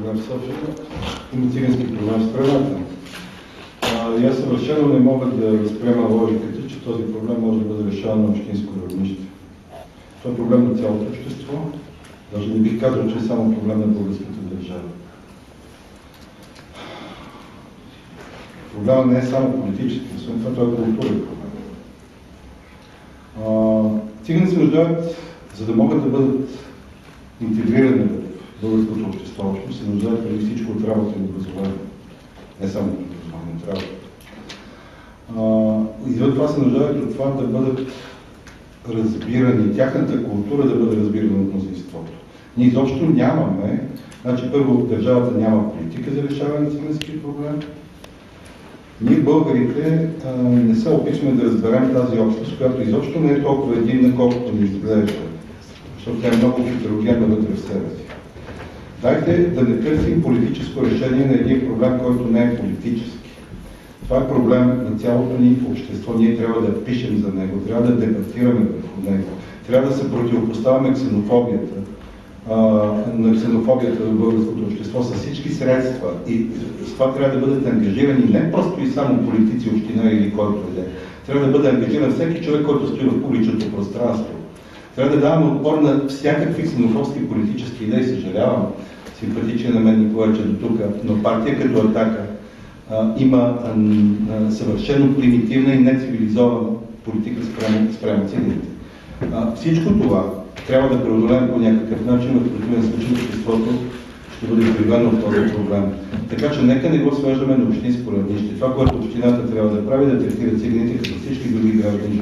проблем в София, има цигански проблем в страната. И аз съвършено не мога да възприема логиката, че този проблем може да бъде решаван на общинско равнище. Това е проблем на цялото общество. Даже не бих казал, че е само проблем на българската държава. Проблемът не е само политически, освен това той е културен проблем. Цигани се нуждаят, за да могат да бъдат интегрирани в българското общество, се нуждаят преди всичко от работа и образование. Не само от образование, от работа. И за това се нуждаят от това да бъдат разбирани, тяхната култура да бъде разбирана от мнозинството. Ние изобщо нямаме, значи първо държавата няма политика за решаване на циганския проблем. Ние българите не се опитваме да разберем тази общност, която изобщо не е толкова единна, колкото ни изглежда, защото тя е много хетерогенна вътре в себе си. Дайте да не търсим политическо решение на един проблем, който не е политически. Това е проблем на цялото ни общество. Ние трябва да пишем за него, трябва да дебатираме върху него, трябва да се противопоставяме ксенофобията, на ксенофобията в българското общество с всички средства. И с това трябва да бъдат ангажирани не просто и само политици, община или който и да е. Трябва да бъде ангажиран всеки човек, който стои в публичното пространство. Трябва да даваме отпор на всякакви ксенофобски политически идеи. Съжалявам, симпатичен на мен Николай, че до тук, но партия като Атака има съвършено примитивна и нецивилизована политика спрямо циганите. Всичко това трябва да преодолеем по някакъв начин, в противен случай обществото ще бъде изгребено от този проблем. Така че нека не го свеждаме на общинско равнище. Това, което общината трябва да прави, да третира циганите като всички други граждани.